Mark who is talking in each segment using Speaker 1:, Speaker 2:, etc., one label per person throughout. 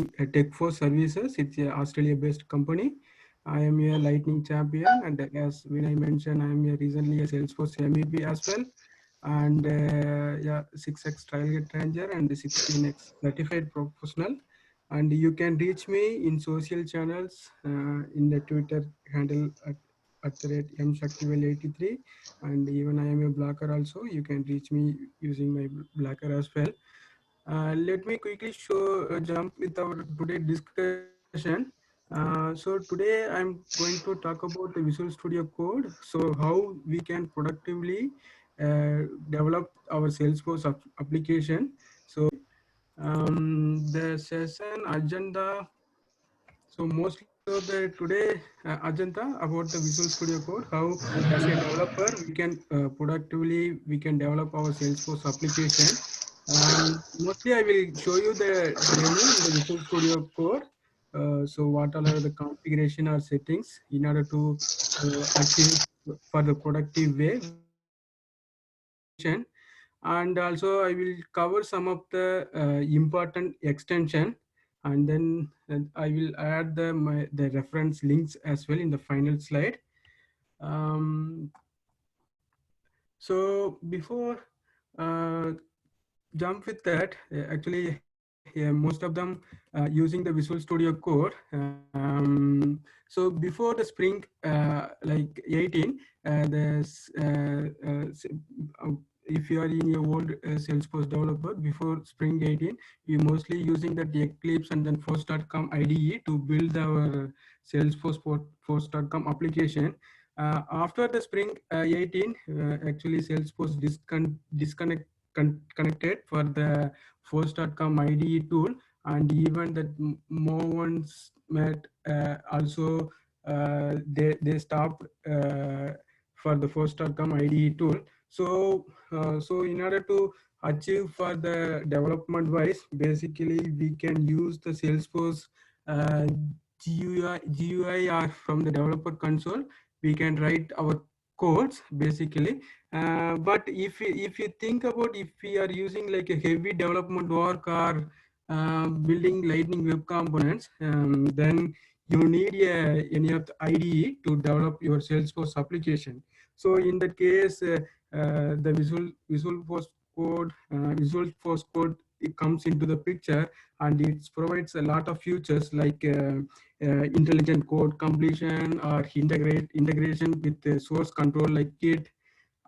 Speaker 1: Tech4 Services. It's a Australia-based company. I am a Lightning champion, and as when I mentioned, I am a recently a Salesforce MEP as well, and yeah, 6x Trailgate Ranger and 16x certified professional. And you can reach me in social channels in the Twitter handle at the rate mshaktivel83, and even I am a blogger also. You can reach me using my blogger as well. Let me quickly jump with our today discussion. So today I'm going to talk about the Visual Studio Code. So how we can productively develop our Salesforce application. So the session agenda. So mostly of the today agenda about the Visual Studio Code, how as a developer we can productively we can develop our Salesforce application. Mostly I will show you the demo in the Visual Studio Code. So what all are the configuration or settings in order to achieve for the productive way we can develop our application. And also I will cover some of the important extension, and then I will add the reference links as well in the final slide. Um, so before uh, jump with that, actually most of them using the Visual Studio Code. So before the Spring like 18, if you are in your old Salesforce developer before Spring 18, you mostly using that Eclipse and then Force.com IDE to build our Salesforce Force.com application. After the Spring 18, actually Salesforce connected for the Force.com IDE tool, and even that more ones met also they stopped for the Force.com IDE tool. So in order to achieve for the development wise, basically we can use the Salesforce uh, GUI or from the developer console. We can write our codes basically. But if you think about, if we are using like a heavy development work or building Lightning Web Components, then you need any of the IDE to develop your Salesforce application. So in that case, the Visual Force Code, it comes into the picture, and it provides a lot of features like intelligent code completion or integration with the source control like Git,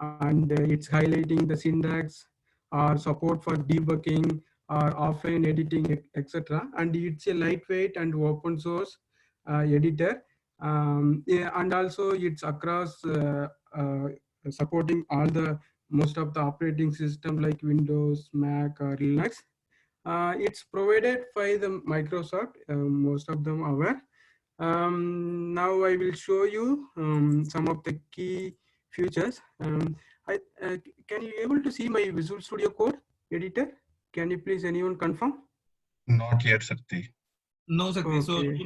Speaker 1: and it's highlighting the syntax or support for debugging or offline editing, etc. And it's a lightweight and open source editor. Yeah, and also it's across supporting all the most of the operating system like Windows, Mac, or Linux. It's provided by the Microsoft. Most of them are aware. Now I will show you some of the key features. Can you able to see my Visual Studio Code editor? Can you please anyone confirm?
Speaker 2: Not yet, Sakti.
Speaker 3: No, Sakti. So
Speaker 1: Okay.
Speaker 3: you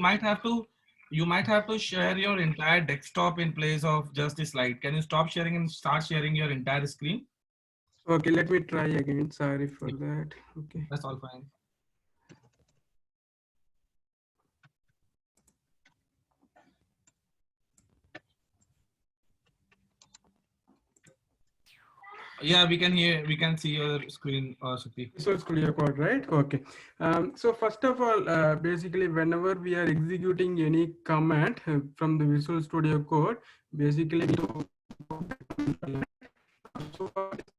Speaker 3: might have to share your entire desktop in place of just the slide. Can you stop sharing and start sharing your entire screen?
Speaker 1: Okay, let me try again. Sorry for that. Okay.
Speaker 3: That's all fine. Yeah, we can see your screen, Sakti.
Speaker 1: Visual Studio Code, right? Okay. So first of all, basically, whenever we are executing any command from the Visual Studio Code, basically we do so for this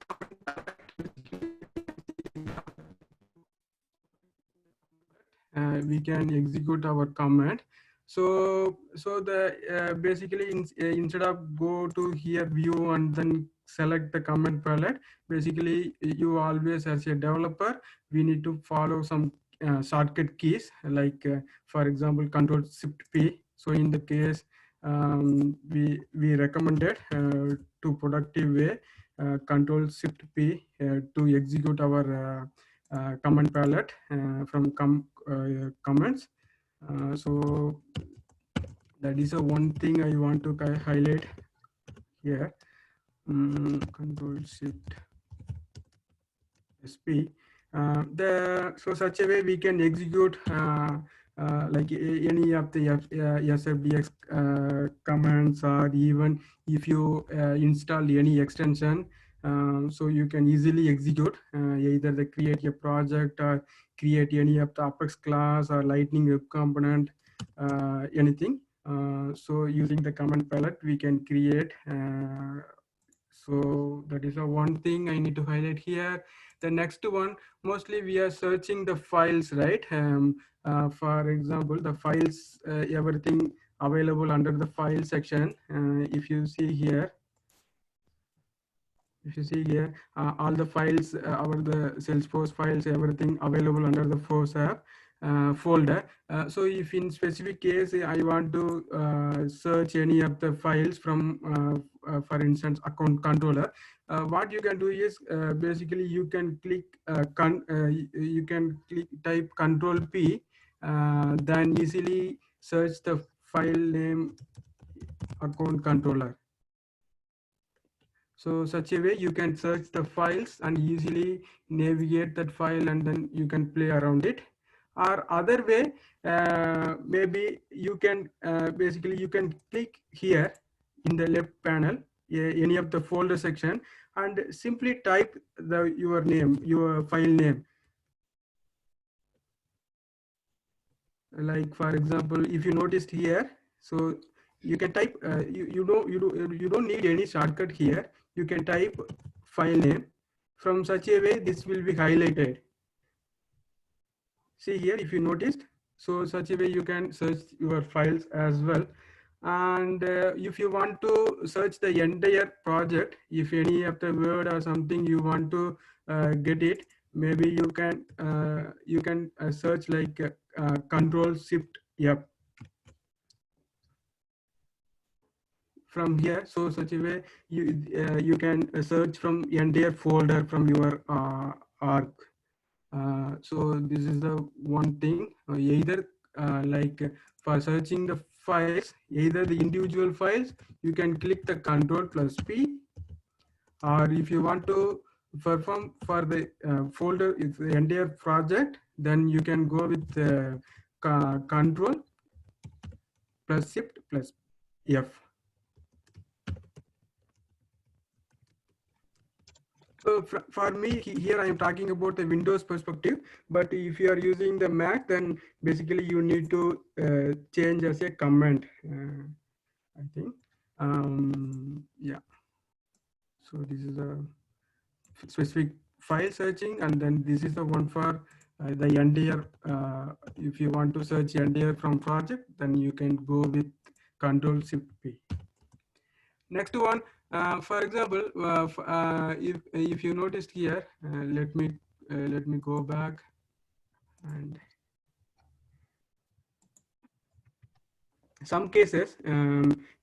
Speaker 1: command we can execute our command. So the basically instead of go to here view and then select the command palette, basically you always as a developer we need to follow some shortcut keys like for example control shift P. So in the case we recommended to productive way control shift P to execute our command palette from comments. So that is a one thing I want to highlight here. Control Shift SP. So such a way we can execute like any of the SFDX commands, or even if you install any extension, so you can easily execute either the create a project or create any of the Apex class or Lightning Web Component, anything. So using the command palette, we can create. So that is the one thing I need to highlight here. The next one, mostly we are searching the files, right? For example, the files, everything available under the file section. If you see here, all the files, the Salesforce files, everything available under the Force app folder. So if in specific case I want to search any of the files from, for instance, account controller, what you can do is basically you can click, type Control P, then easily search the file name account controller. So such a way you can search the files and easily navigate that file, and then you can play around it. Or other way, maybe you can basically you can click here in the left panel, any of the folder section, and simply type your name, your file name. Like for example, if you noticed here, so you can type, you don't need any shortcut here. You can type file name. From such a way, this will be highlighted. See here, if you noticed, so such a way you can search your files as well. And if you want to search the entire project, if any of the word or something you want to get it, maybe you can search like Control Shift F from here. So such a way you can search from entire folder from your arc. So this is the one thing. Either like for searching the files, either the individual files, you can click the Control plus P, or if you want to perform for the folder, it's the entire project, then you can go with Control plus Shift plus F. So for me, here I am talking about the Windows perspective, but if you are using the Mac, then basically you need to change as a command, I think. Yeah. So this is a specific file searching, and then this is the one for the entire. If you want to search entire from project, then you can go with Control Shift P. Next one, for example, if you noticed here, let me go back, and some cases,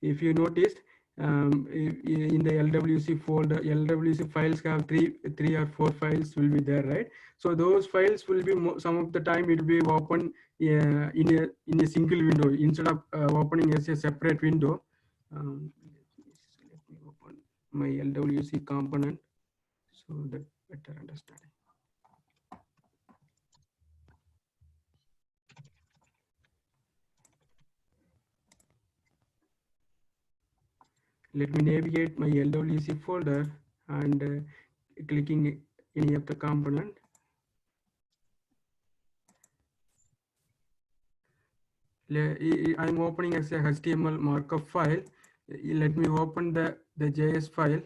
Speaker 1: if you noticed, in the LWC folder, LWC files have three or four files will be there, right? So those files will be some of the time it will be open in a single window instead of opening as a separate window. Let me open my LWC component so that better understanding. Let me navigate my LWC folder and clicking any of the component. I'm opening as a HTML markup file. Let me open the JS file.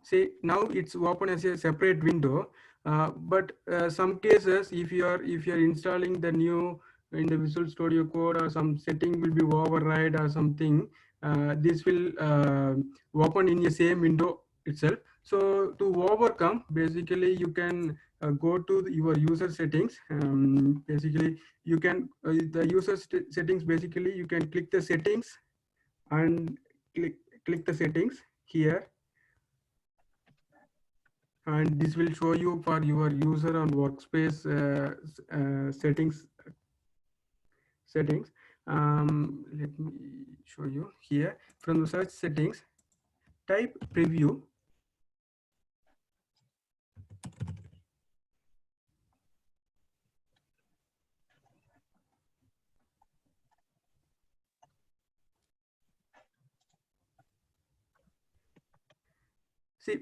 Speaker 1: See, now it's open as a separate window. But some cases, if you are installing the new in the Visual Studio Code, or some setting will be override or something, this will open in the same window itself. So to overcome, basically you can go to your user settings. Basically, you can the user settings. Basically, you can click the settings and click the settings here, and this will show you for your user and workspace settings. Let me show you here. From the search settings, type preview. See,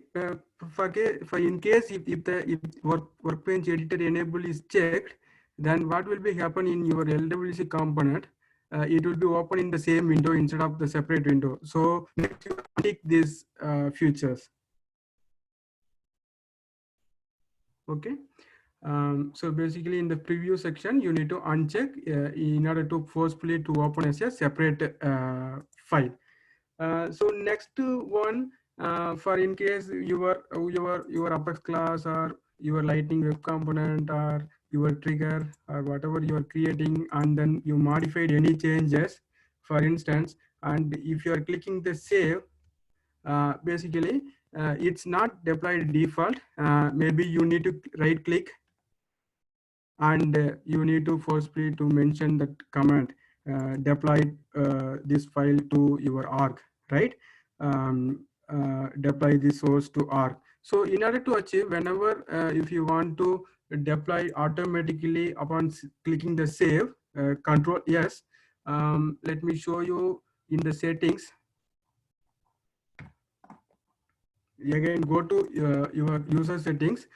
Speaker 1: for in case if workbench editor enable is checked, then what will be happen in your LWC component? It will be open in the same window instead of the separate window. So make sure you tick these features. Okay. So basically in the preview section, you need to uncheck in order to forcefully to open as a separate file. So next one, for in case your Apex class or your Lightning web component or your trigger or whatever you are creating, and then you modified any changes, for instance, and if you are clicking the save, basically it's not deployed default. Maybe you need to right click and you need to forcefully to mention that command deploy this file to your org, right? Deploy the source to org. So in order to achieve, whenever if you want to deploy automatically upon clicking the save, control yes. Let me show you in the settings. Again, go to your user settings.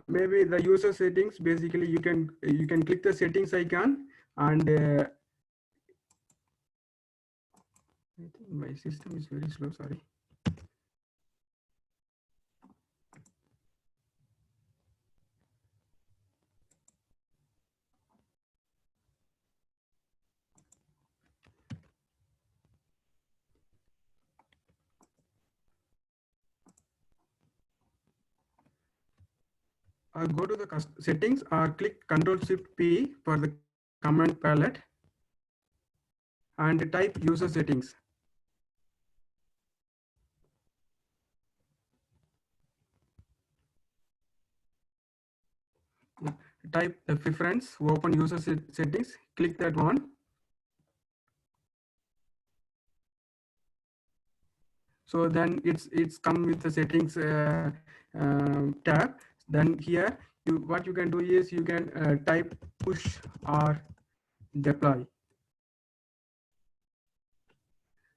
Speaker 1: Maybe the user settings, basically you can click the settings icon, and I think my system is very slow, sorry. Go to the settings or click Control Shift P for the command palette and type user settings. Type the preference, open user settings, click that one. So then it's come with the settings tab. Then here what you can do is you can type push or deploy.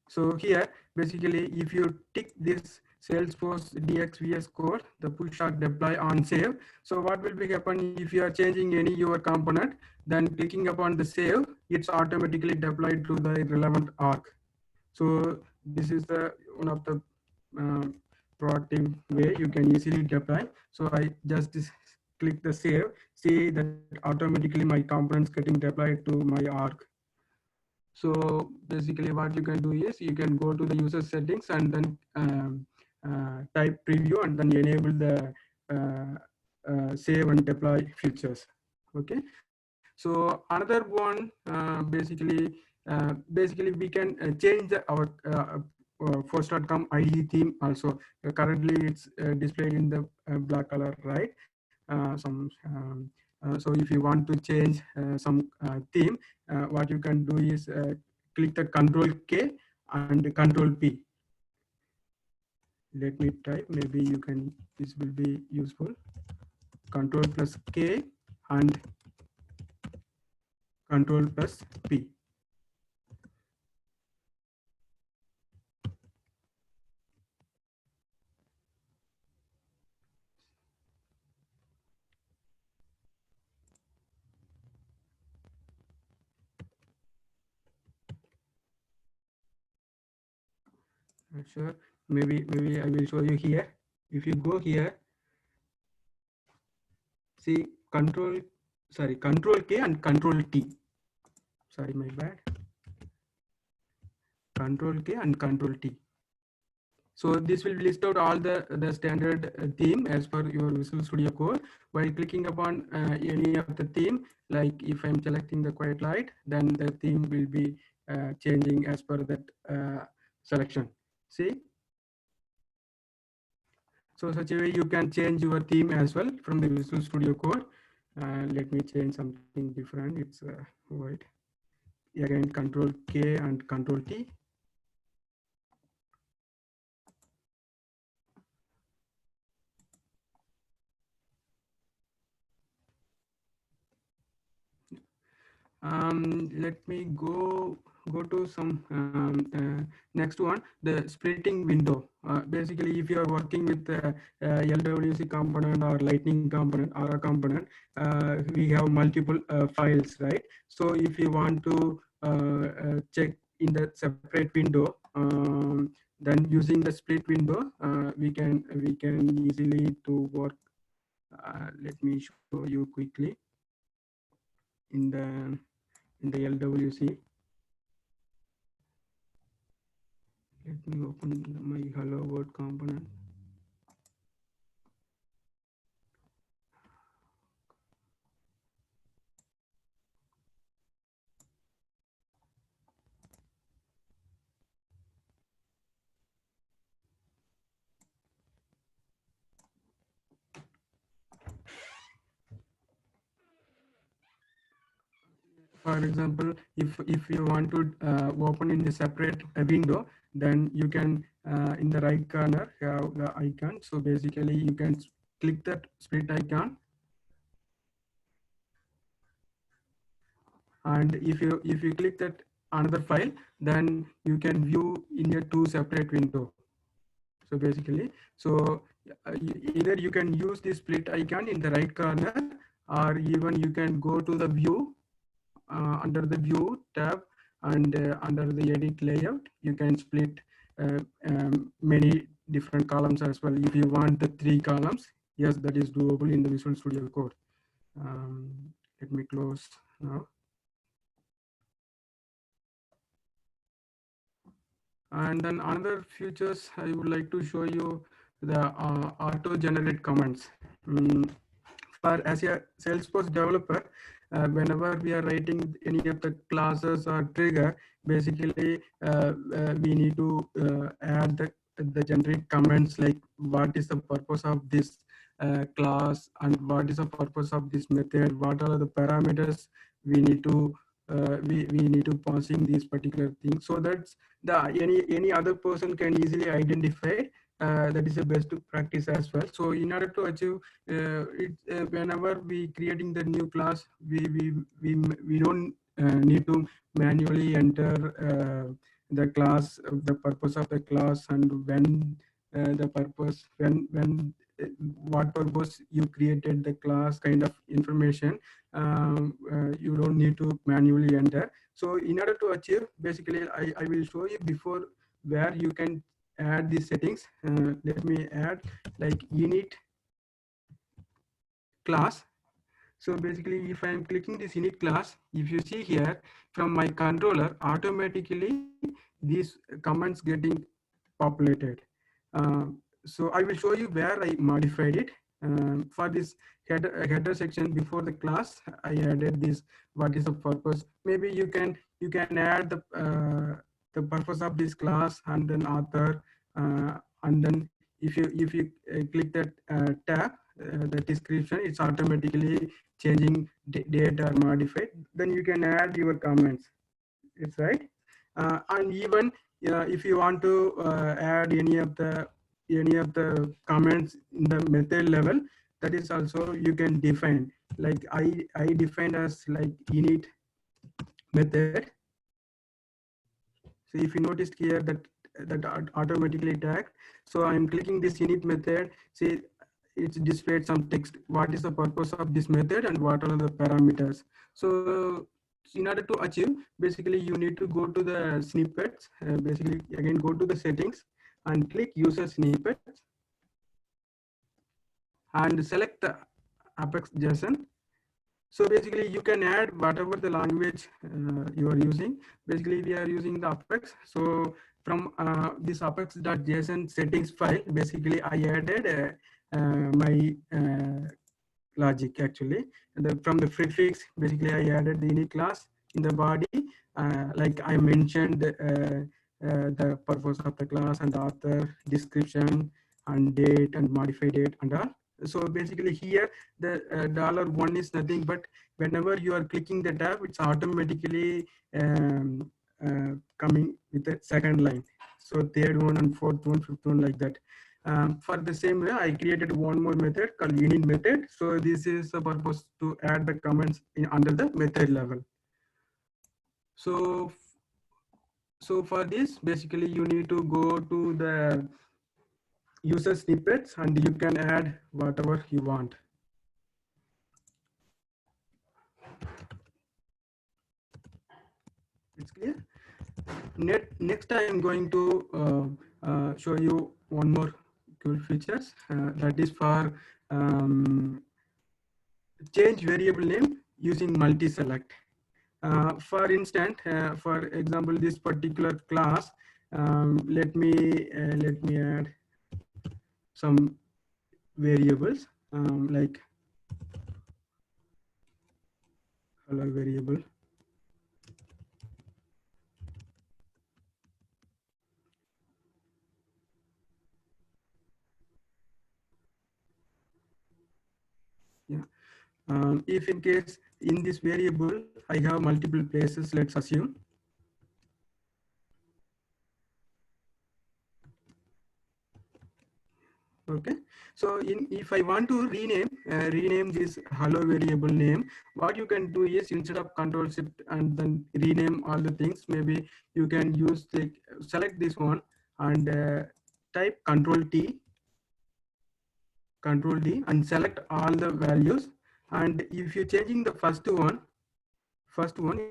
Speaker 1: So here basically if you tick this Salesforce DXVS code, the push or deploy on save. So what will be happen if you are changing any your component, then clicking upon the save, it's automatically deployed to the relevant org. So this is the one of the proactive way you can easily deploy. So I just click the save, see that automatically my components getting deployed to my org. So basically what you can do is you can go to the user settings and then type preview and then enable the save and deploy features. Okay. So another one, basically we can change our Force.com IDE theme also. Currently it's displayed in the black color, right? So if you want to change some theme, what you can do is click the Control K and Control P. Let me type, maybe you can, this will be useful. Control plus K and Control plus P. Sure, maybe I will show you here. If you go here, see Control K and Control T. Sorry, my bad. Control K and Control T. So this will list out all the standard theme as per your Visual Studio Code. While clicking upon any of the theme, like if I'm selecting the Quiet Light, then the theme will be changing as per that selection. See? So such a way you can change your theme as well from the Visual Studio Code. Let me change something different. It's white. Again, Control K and Control T. Let me go go to some next one, the splitting window. Basically, if you are working with the LWC component or Lightning component or a component, we have multiple files, right? So if you want to check in the separate window, then using the split window, we can easily to work. Let me show you quickly in the LWC. Let me open my Hello World component. For example, if you want to open in the separate window, then you can in the right corner have the icon. So basically, you can click that split icon, and if you click that another file, then you can view in your two separate window. So basically, so either you can use the split icon in the right corner, or even you can go to the view under the view tab, and under the edit layout, you can split many different columns as well. If you want the 3 columns, yes, that is doable in the Visual Studio Code. Let me close now. And then another features I would like to show you, the auto generate comments. For as a Salesforce developer, whenever we are writing any of the classes or trigger, basically we need to add the generic comments, like what is the purpose of this class, and what is the purpose of this method, what are the parameters we need to we need to pass in these particular things, so that the any other person can easily identify. That is a best practice as well. So in order to achieve whenever we creating the new class, we don't need to manually enter the class, the purpose of the class, and when the purpose, when what purpose you created the class, kind of information. You don't need to manually enter. So in order to achieve, basically I will show you before where you can add these settings. Let me add like init class. So basically, if I am clicking this init class, if you see here from my controller, automatically these comments getting populated. So I will show you where I modified it. For this header section before the class, I added this. What is the purpose? Maybe you can add the purpose of this class, and then author, and then if you click that tab, the description, it's automatically changing date or modified. Then you can add your comments. It's right. And even if you want to add any of the comments in the method level, that is also you can define. Like I defined as like init method. So if you noticed here that automatically tagged. So I'm clicking this init method. See, it's displayed some text. What is the purpose of this method and what are the parameters? So in order to achieve, basically you need to go to the snippets. Basically, again, go to the settings and click user snippets and select the Apex JSON. So basically, you can add whatever the language you are using. Basically, we are using the Apex. So from this apex.json settings file, basically I added my logic actually. From the prefix, basically I added the init class in the body, like I mentioned the purpose of the class and the author, description, and date and modified date and all. So basically here the $1 is nothing but whenever you are clicking the tab, it's automatically coming with the second line. So third one and fourth one, fifth one, like that. For the same way, I created one more method called init method. So this is the purpose to add the comments under the method level. So So for this, basically you need to go to the user snippets and you can add whatever you want. It's clear. Next I am going to show you one more cool features that is for change variable name using multi-select. For instance, for example, this particular class, let me add some variables like hello variable. Yeah. If in case in this variable I have multiple places, let's assume. Okay, so if I want to rename this hello variable name, what you can do is instead of control shift and then rename all the things, maybe you can use the select this one and type control D and select all the values. And if you're changing the first one,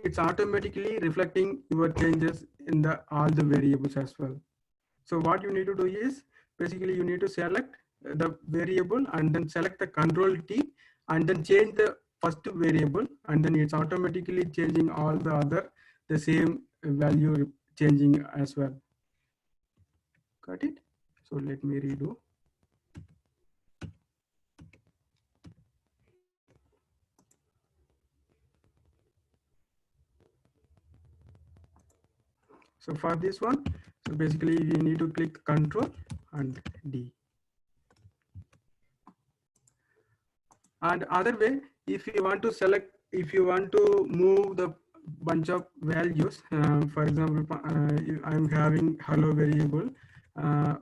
Speaker 1: it's automatically reflecting your changes in the all the variables as well. So what you need to do is basically you need to select the variable and then select the control T and then change the first variable, and then it's automatically changing all the other the same value changing as well. Got it? So let me redo. So for this one, so basically we need to click control and D. And other way, if you want to select, if you want to move the bunch of values, for example, I'm having hello variable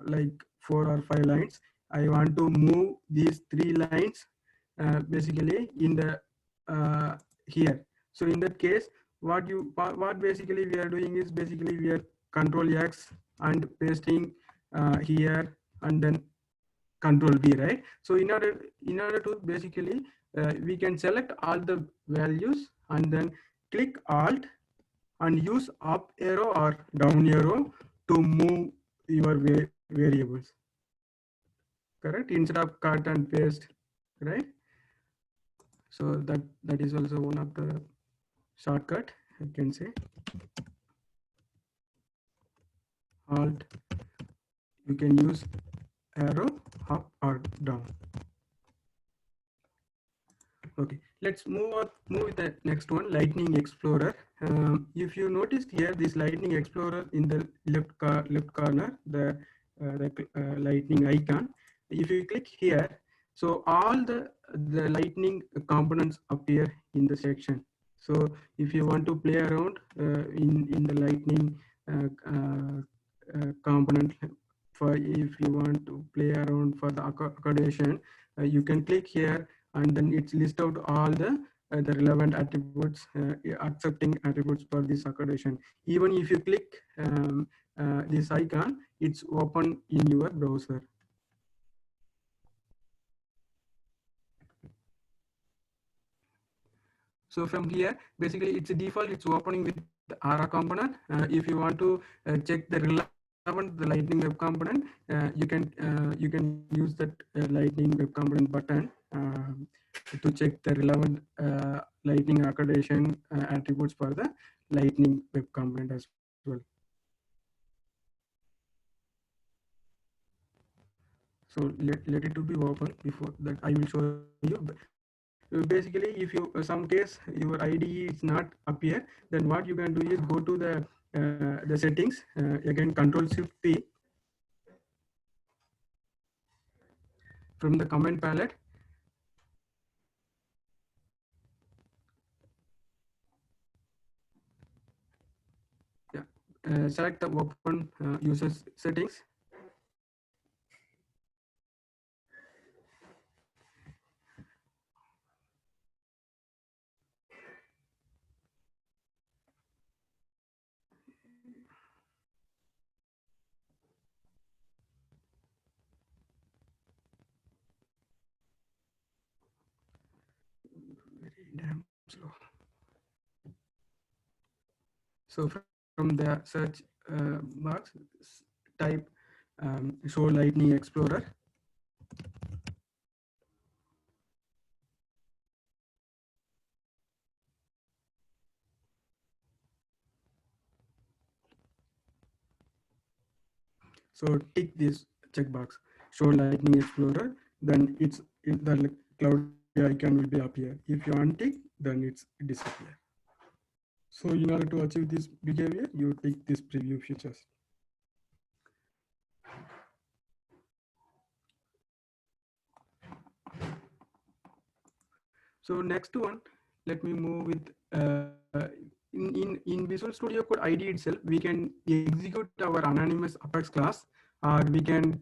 Speaker 1: like 4 or 5 lines. I want to move these 3 lines basically in the here. So in that case, what basically we are doing is basically we are control X and pasting here and then control V, right? So in order to basically we can select all the values and then click alt and use up arrow or down arrow to move your variables, correct, instead of cut and paste, right? So that is also one of the shortcut, I can say. Alt, you can use arrow up or down. Okay, let's move with the next one, Lightning Explorer. If you noticed here, this Lightning Explorer in the left corner, the lightning icon. If you click here, so all the lightning components appear in the section. So if you want to play around in the lightning component, for if you want to play around for the accommodation, you can click here and then it's list out all the relevant attributes, accepting attributes for this accommodation. Even if you click this icon, it's open in your browser. So from here, basically it's a default, it's opening with the Aura component. If you want to check the relevant the Lightning Web component, you can use that Lightning Web component button to check the relevant Lightning accreditation attributes for the Lightning Web component as well. So let it to be open. Before that, I will show you. Basically, if you some case your IDE is not appear, then what you can do is go to the settings, again Control Shift P from the command palette. Yeah, select the open users settings. damn slow. So from the search box, type show Lightning Explorer. So tick this checkbox, show Lightning Explorer, then the cloudy icon will be appear. If you untick, then it's disappear. So in order to achieve this behavior, you tick this preview features. So next one, let me move with in Visual Studio Code ID itself, we can execute our anonymous Apex class, or we can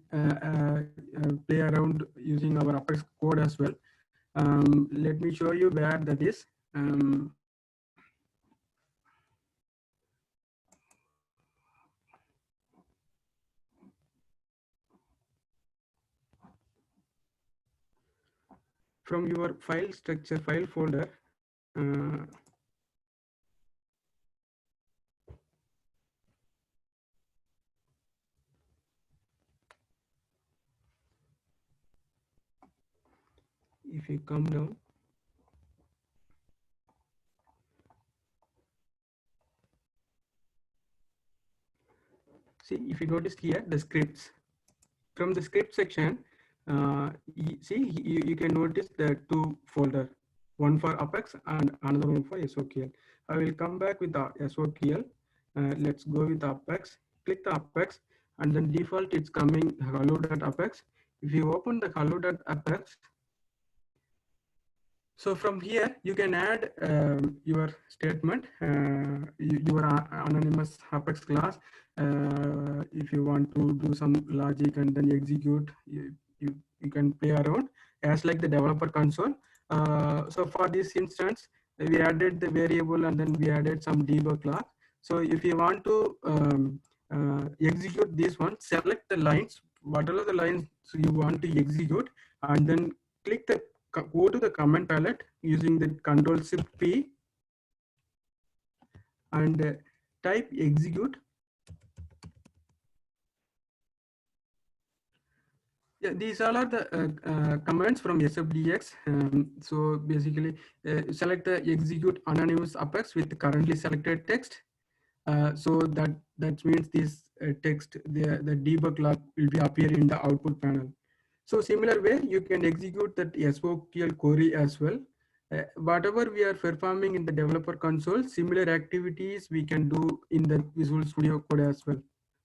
Speaker 1: play around using our Apex code as well. Let me show you where that is. From your file structure file folder, if you come down, see, if you notice here the scripts, from the script section, you can notice the two folder, one for Apex and another one for SOQL. I will come back with the SOQL. Let's go with Apex. Click the Apex, and then default it's coming hello.apex. If you open the hello.apex, so from here you can add your statement, your anonymous Apex class. If you want to do some logic and then execute, you can play around as like the developer console. So for this instance, we added the variable and then we added some debug class. So if you want to execute this one, select the lines, whatever the lines you want to execute, and then click the go to the command palette using the Control Shift P and type execute. Yeah, these all are the commands from SFDX. So basically, select the execute anonymous Apex with currently selected text. So that means this text, the debug log will be appear in the output panel. So similar way, you can execute that SOQL query as well. Whatever we are performing in the developer console, similar activities we can do in the Visual Studio Code as well.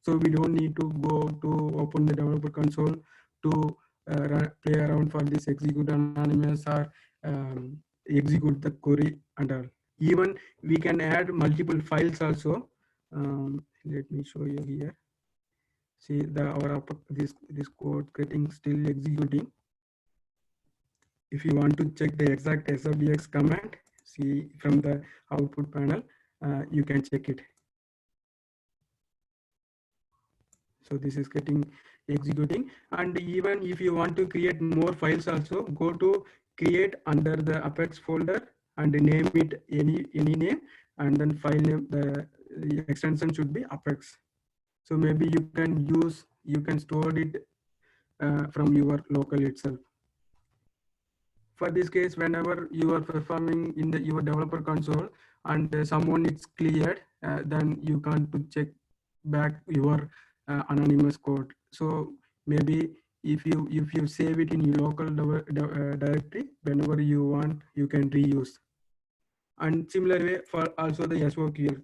Speaker 1: So we don't need to go to open the developer console to play around for this execute anonymous or execute the query and all. Even we can add multiple files also. Let me show you here. See this code getting still executing. If you want to check the exact SFDX command, see from the output panel, you can check it. So this is getting executing, and even if you want to create more files also, go to create under the Apex folder and name it any name, and then file name, the extension should be Apex. So maybe you can store it from your local itself. For this case, whenever you are performing in your developer console and someone is cleared, then you can't to check back your anonymous code. So maybe if you save it in your local directory, whenever you want, you can reuse. And similar way for also the SOQL.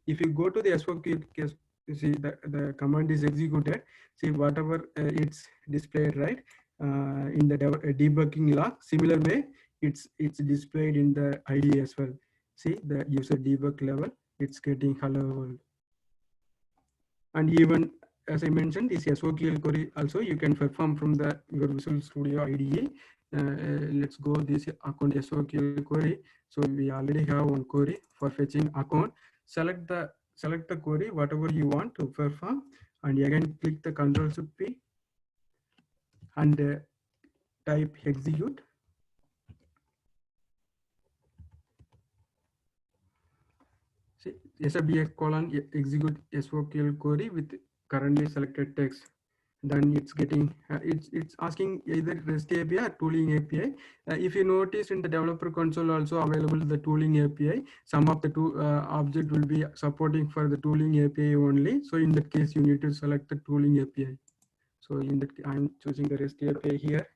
Speaker 1: If you go to the SOQL case, you see the command is executed. See whatever it's displayed, right? In the debugging log. Similar way, it's displayed in the ID as well. See the user debug level, it's getting hello world. And even as I mentioned, this SOQL query also you can perform from your Visual Studio IDE. Let's go this account SOQL query. So we already have one query for fetching account. Select the query whatever you want to perform, and again click the Control Shift P and type execute. See, SFDX colon execute SOQL query with currently selected text. Then it's getting it's asking either REST API or tooling API. If you notice in the developer console also available the tooling API, some of the two object will be supporting for the tooling API only. So in that case, you need to select the tooling API. So in that I'm choosing the REST API here.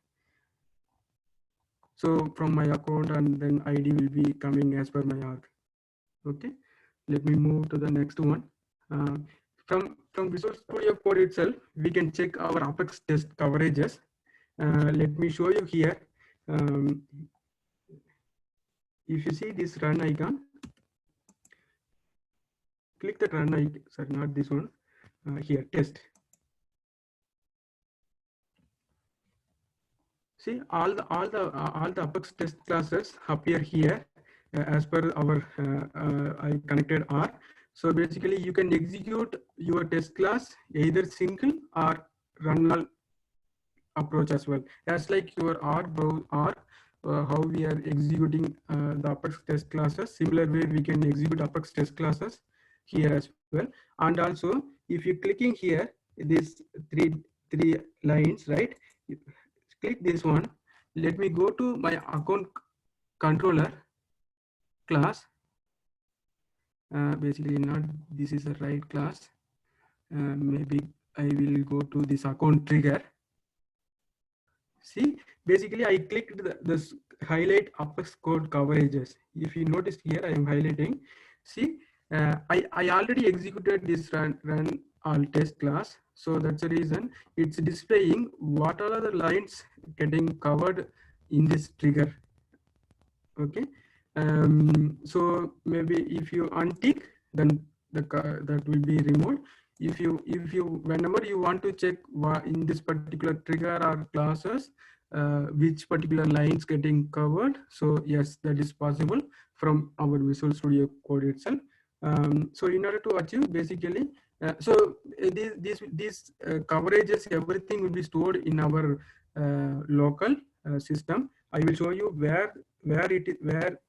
Speaker 1: So from my account and then ID will be coming as per my org. Okay, let me move to the next one. Uh, from Visual Studio Code itself, we can check our Apex test coverages. Let me show you here. If you see this run icon, click that run icon. Sorry, not this one. Here, test. See, all the Apex test classes appear here as per our I connected R. So basically, you can execute your test class either single or run all approach as well. As like your R, how we are executing the Apex test classes. Similar way, we can execute Apex test classes here as well. And also, if you clicking here, this three lines, right? Click this one. Let me go to my account controller class. Basically, not this is the right class. Maybe I will go to this account trigger. See, basically I clicked this highlight Apex code coverages. If you notice here, I am highlighting. See, I already executed this run all test class. So that's the reason it's displaying what are the lines getting covered in this trigger. Okay. So maybe if you untick, then that will be removed. If you whenever you want to check in this particular trigger or classes which particular lines getting covered, so yes, that is possible from our Visual Studio Code itself. So in order to achieve, basically, these coverages, everything will be stored in our local system. I will show you where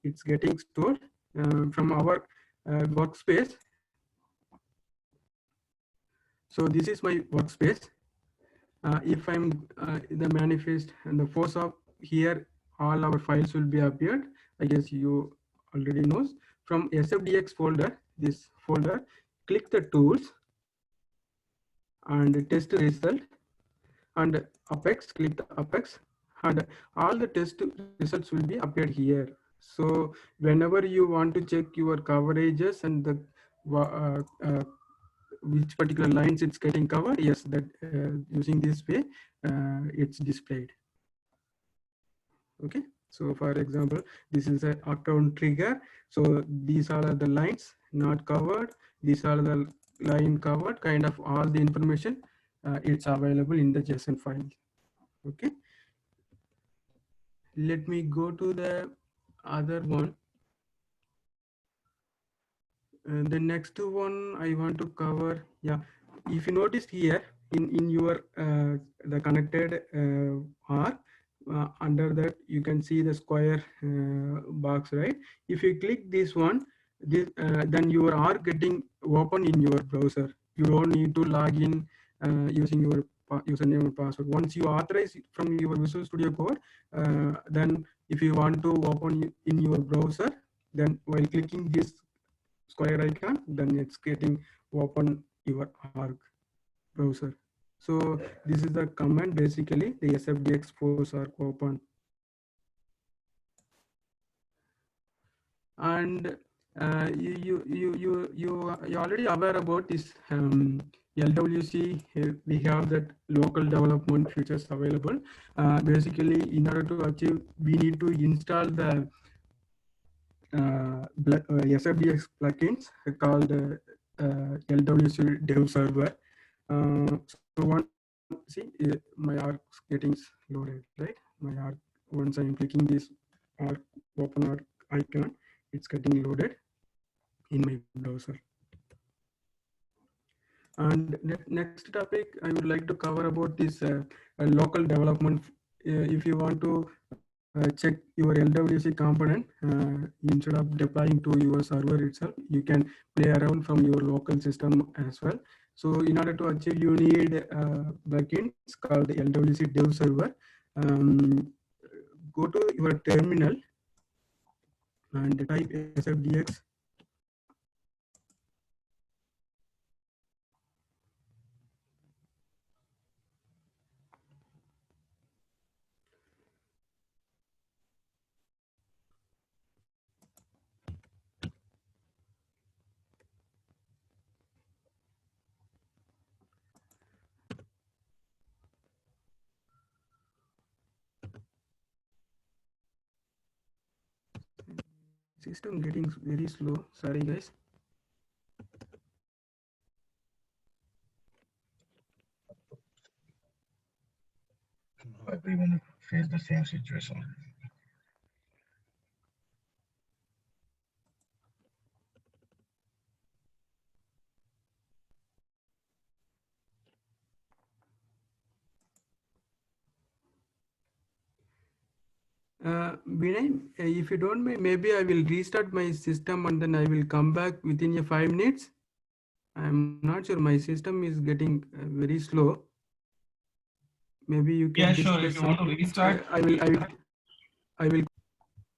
Speaker 1: it's getting stored from our workspace. So this is my workspace. If I'm the manifest and the force of here, all our files will be appeared. I guess you already knows. From SFDX folder, this folder, click the tools and test result, and Apex, click the Apex, and all the test results will be appeared here. So whenever you want to check your coverages and the which particular lines it's getting covered, yes, that using this way it's displayed. Okay, so for example, this is an account trigger. So these are the lines not covered, these are the line covered, kind of all the information it's available in the JSON file. Okay, let me go to the other one. The next one I want to cover, yeah, if you notice here in your the connected R, under that you can see the square box, right? If you click this one, then you are getting open in your browser. You don't need to log in using your username and password. Once you authorize it from your Visual Studio Code, then if you want to open in your browser, then while clicking this square icon, then it's getting open your org browser. So this is the command, basically the SFDX force org open. And you already aware about this LWC. We have that local development features available. Basically, in order to achieve, we need to install the SFDX plugins called LWC Dev Server. So see, my arc getting loaded, right? My arc, once I'm clicking this arc, open arc icon, it's getting loaded in my browser. And next topic I would like to cover about this local development. If you want to check your LWC component instead of deploying to your server itself. You can play around from your local system as well. So in order to achieve, you need plugins called the LWC Dev Server. Go to your terminal and type SFDX. System getting very slow. Sorry, guys.
Speaker 2: Everyone face the same situation.
Speaker 1: Vinay, if you don't mind, maybe I will restart my system and then I will come back within a 5 minutes. I'm not sure. My system is getting very slow. Maybe you can
Speaker 3: Yeah, sure. If
Speaker 1: discuss.
Speaker 3: you want to restart,
Speaker 1: I will.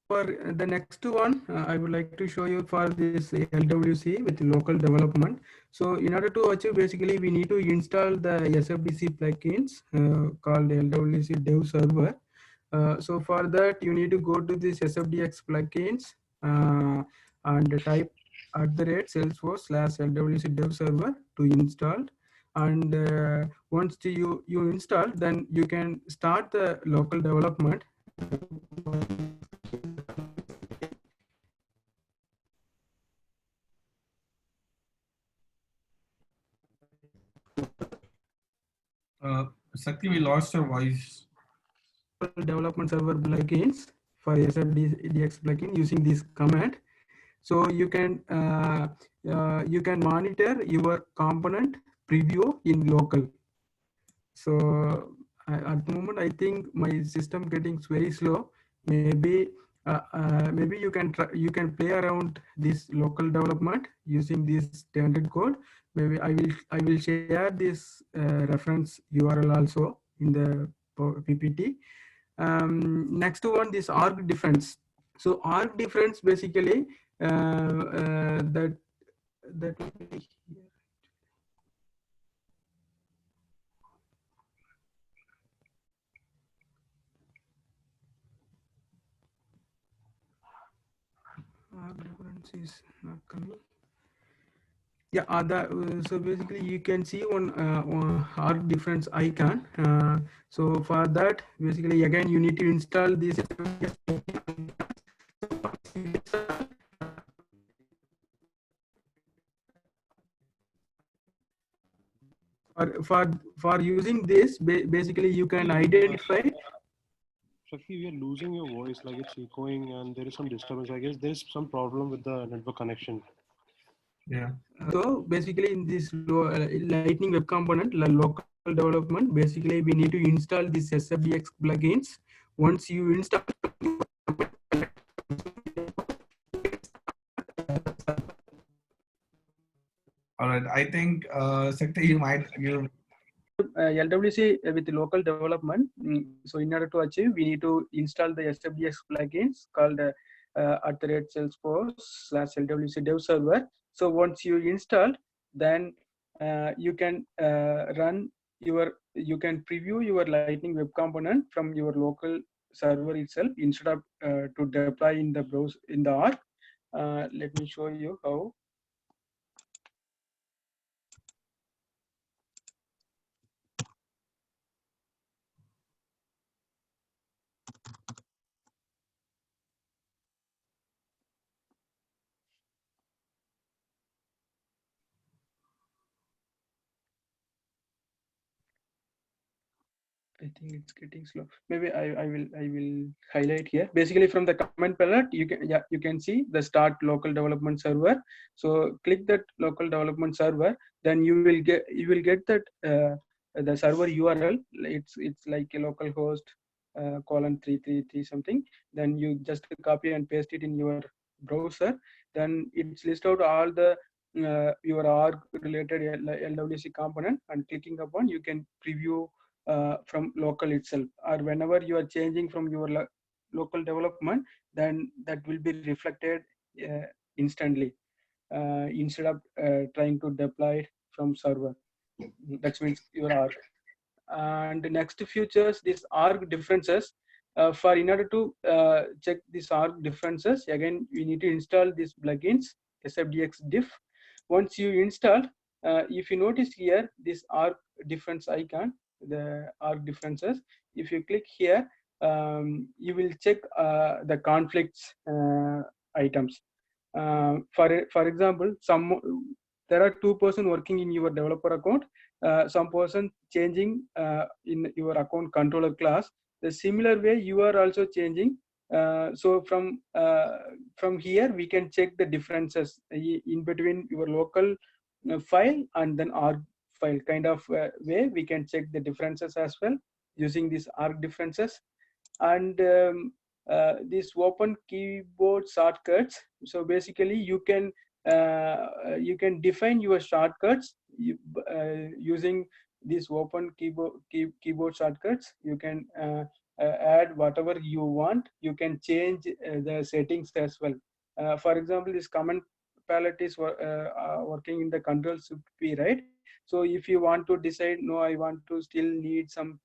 Speaker 1: For the next one, I would like to show you for this LWC with local development. So in order to achieve, basically, we need to install the SFDC plugins called LWC Dev Server. So for that, you need to go to this SFDX plugins and type @salesforce/LWC Dev Server to install. And once you install, then you can start the local development.
Speaker 3: Sakti, we lost your voice.
Speaker 1: Development server plugins for SFDX plugin using this command. So you can monitor your component preview in local. So at the moment, I think my system getting very slow. Maybe maybe you can play around this local development using this standard code. Maybe I will share this reference URL also in the PPT. Next one, this arc difference. So arc difference basically that will be here. Arc difference is not coming. Yeah, so basically you can see one arc difference icon. So for that, basically again you need to install this. For using this, basically you can identify.
Speaker 4: Shakti, we are losing your voice, like it's echoing and there is some disturbance. I guess there's some problem with the network connection.
Speaker 3: Yeah.
Speaker 1: So basically in this Lightning Web Component local development, basically we need to install this SFDX plugins. Once you install,
Speaker 3: All right. I think Sakti, you
Speaker 1: LWC with local development. So in order to achieve, we need to install the SFDX plugins called @Salesforce/LWC Dev Server. So once you install, then you can you can preview your Lightning Web Component from your local server itself instead of to deploy in the browser in the Arc. Let me show you how. I think it's getting slow. Maybe I will highlight here. Basically, from the command palette, you can see the start local development server. So click that local development server. Then you will get that the server URL. It's like a local host colon 333 something. Then you just copy and paste it in your browser. Then it's list out all the your org related LWC component, and clicking upon you can preview from local itself, or whenever you are changing from your local development, then that will be reflected instantly instead of trying to deploy it from server. That means your org. And the next features, this org differences. For in order to check these org differences, again we need to install these plugins sfdx diff. Once you install, if you notice here this org difference icon, the org differences, if you click here, you will check the conflicts items. For example, there are 2 person working in your developer account, some person changing in your account controller class. The similar way you are also changing. So from here we can check the differences in between your local file and then org file, kind of way we can check the differences as well using these org differences. And this open keyboard shortcuts. So basically you can define your shortcuts using these open keyboard shortcuts. You can add whatever you want. You can change the settings as well. For example, this command palette is working in the control shift P, right? So if you want to decide, no, I want to still need some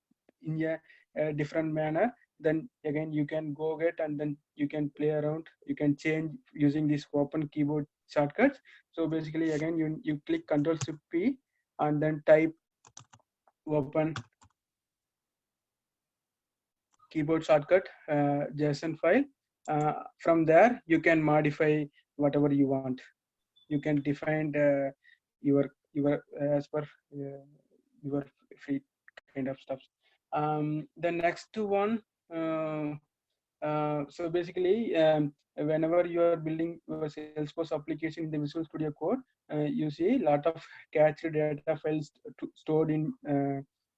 Speaker 1: in a different manner, then again you can go get and then you can play around. You can change using this open keyboard shortcuts. So basically again you click Control Shift P and then type open keyboard shortcut JSON file. From there you can modify whatever you want. You can define your as per your free kind of stuff. The next one, so basically whenever you are building your Salesforce application in the Visual Studio Code, you see a lot of cached data files stored in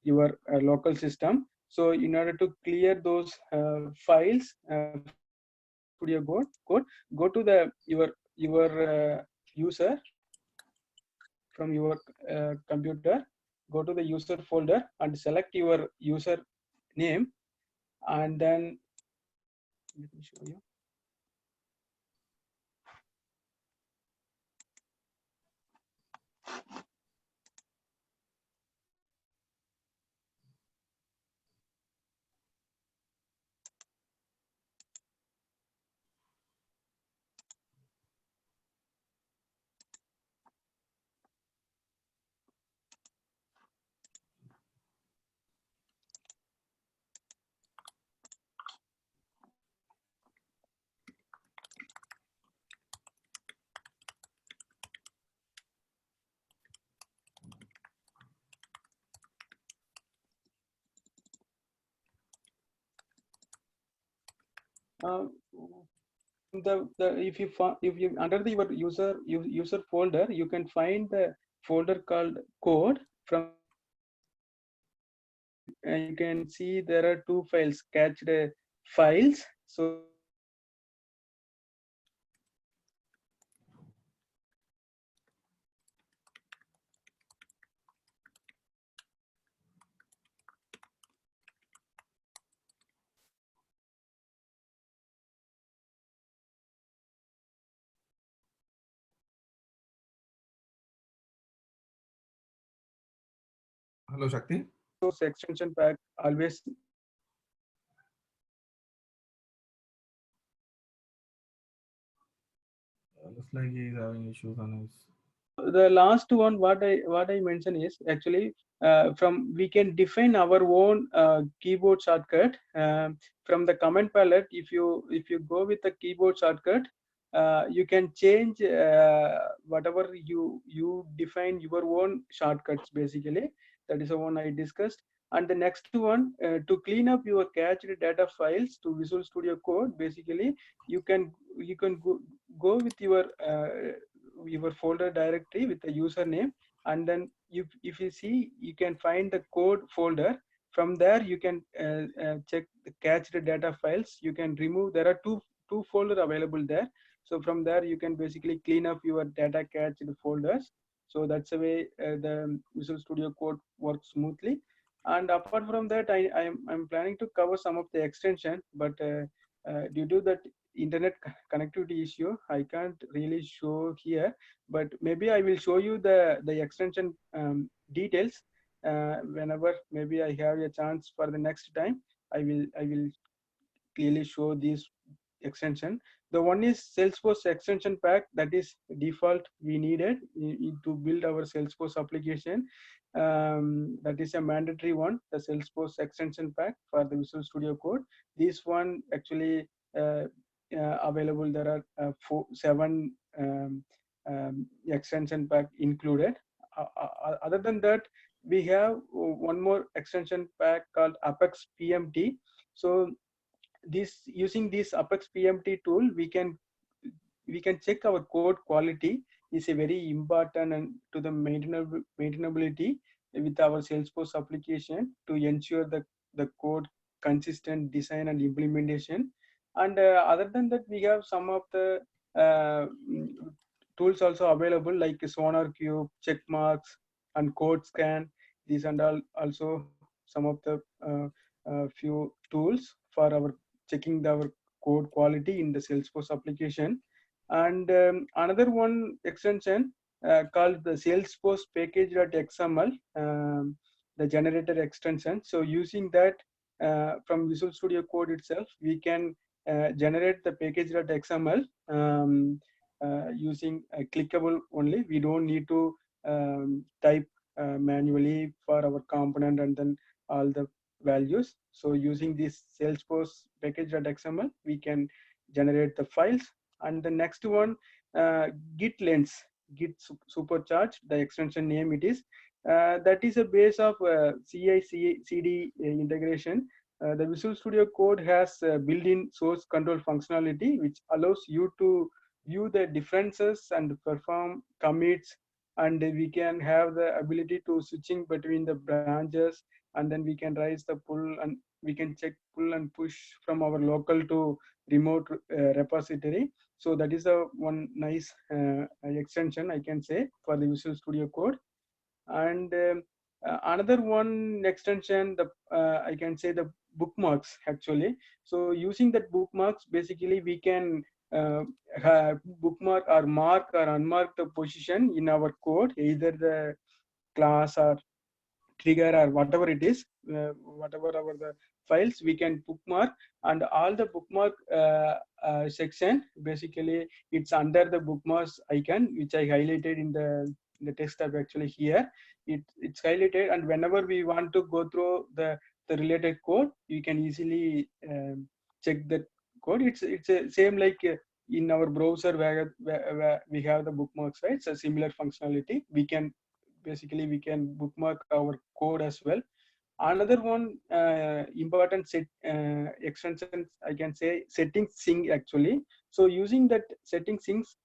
Speaker 1: your local system. So in order to clear those files from your Studio Code, go to the your user from your computer, go to the user folder and select your user name, and then let me show you. If you under the your user folder, you can find the folder called code. From you can see there are 2 files, cached files. So
Speaker 3: Hello, Shakti.
Speaker 1: source extension pack always.
Speaker 3: Looks like he is having issues on his.
Speaker 1: The last one, what I mentioned is actually from we can define our own keyboard shortcut from the command palette. If you go with the keyboard shortcut, you can change whatever you define your own shortcuts. Basically, that is the one I discussed. And the next one, to clean up your cached data files to Visual Studio Code, basically you can go with your folder directory with the username, and then if you see, you can find the code folder. from there you can check the cached data files. You can remove, there are two folder available there. So from there you can basically clean up your data cached folders. So that's the way the Visual Studio Code works smoothly. And apart from that, I'm planning to cover some of the extension, but due to that internet connectivity issue, I can't really show here. But maybe I will show you the extension details whenever maybe I have a chance for the next time. I will clearly show this extension. The one is Salesforce extension pack, that is default we needed to build our Salesforce application. That is a mandatory one, the Salesforce extension pack for the Visual Studio Code. This one actually available. There are 7 extension pack included. Other than that, we have one more extension pack called Apex PMT. So this, using this Apex PMT tool, we can check our code quality. Is a very important and to the maintainability with our Salesforce application to ensure the code consistent design and implementation. And other than that, we have some of the tools also available, like Sonar Cube, Checkmarks, and Code Scan. These and all also some of the few tools for our checking our code quality in the Salesforce application. And another one extension called the Salesforce package.xml, the generator extension. So using that from Visual Studio Code itself, we can generate the package.xml using clickable only. We don't need to type manually for our component and then all the values. So using this Salesforce package.xml, we can generate the files. And the next one, Git Lens, Git Supercharge, the extension name it is. That is a base of CI/CD integration. The Visual Studio Code has built-in source control functionality, which allows you to view the differences and perform commits, and we can have the ability to switching between the branches, and then we can raise the pull, and we can check pull and push from our local to remote repository. So that is a one nice extension I can say for the Visual Studio Code. And another one extension, the I can say the bookmarks actually. So using that bookmarks, basically we can bookmark or mark or unmark the position in our code, either the class or trigger or whatever it is, whatever our the files we can bookmark. And all the bookmark section, basically it's under the bookmarks icon, which I highlighted in the text tab actually here. It's highlighted, and whenever we want to go through the related code, you can easily check that code. It's a same like in our browser where we have the bookmarks, right? It's a similar functionality. We can bookmark our code as well. Another one important extension, I can say, setting sync actually. So using that setting syncs,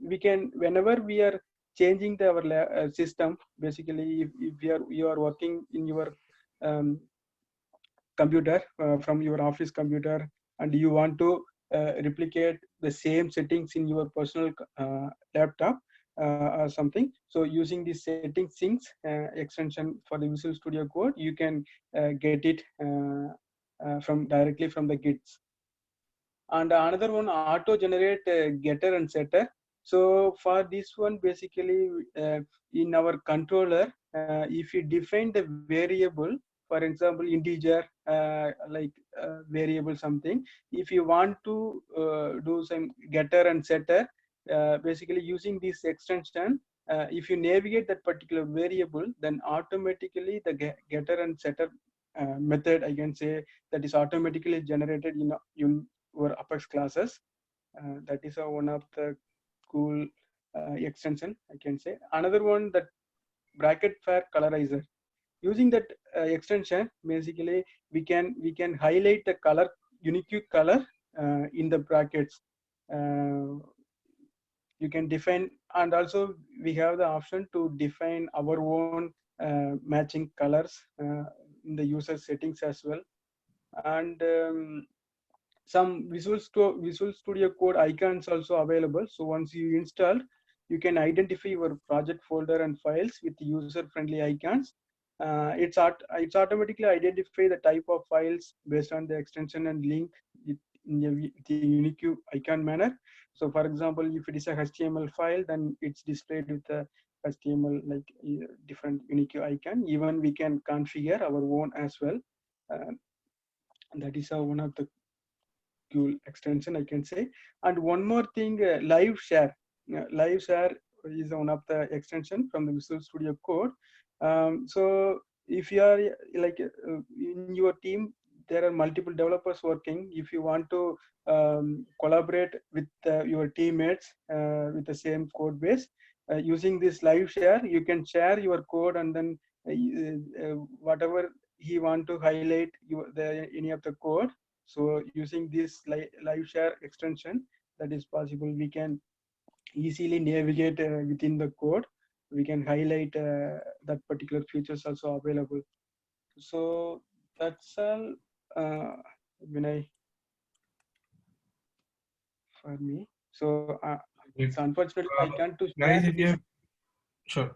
Speaker 1: we can, whenever we are changing our system, basically if you are working in your computer from your office computer, and you want to replicate the same settings in your personal laptop or something. So using this setting syncs extension for the Visual Studio Code, you can get it from directly from the Gits. And another one, auto generate getter and setter. So for this one, basically in our controller, if you define the variable, for example integer, like variable something, if you want to do some getter and setter, basically using this extension, if you navigate that particular variable, then automatically the getter and setter method, I can say, that is automatically generated in your Apex classes. That is one of the cool extension, I can say. Another one, that bracket pair colorizer. Using that extension, basically we can highlight the color, unique color in the brackets. You can define, and also we have the option to define our own matching colors in the user settings as well. And some Visual Studio Code icons also available. So once you installed, you can identify your project folder and files with user-friendly icons. It's automatically identify the type of files based on the extension and link with a unique icon manner. So for example, if it is a HTML file, then it's displayed with a HTML like different unique icon. Even we can configure our own as well. That is one of the cool extension I can say. And one more thing, live share. Live share is one of the extension from the Visual Studio Code. So if you are like in your team, there are multiple developers working. If you want to collaborate with your teammates with the same code base, using this live share, you can share your code, and then whatever he want to highlight any of the code. So using this live share extension, that is possible. We can easily navigate within the code. We can highlight that particular features also available. So that's all Vinay for me. So
Speaker 3: Great.
Speaker 1: unfortunately I can't to
Speaker 3: Guys,
Speaker 1: share
Speaker 3: if you
Speaker 1: this
Speaker 3: have, sure.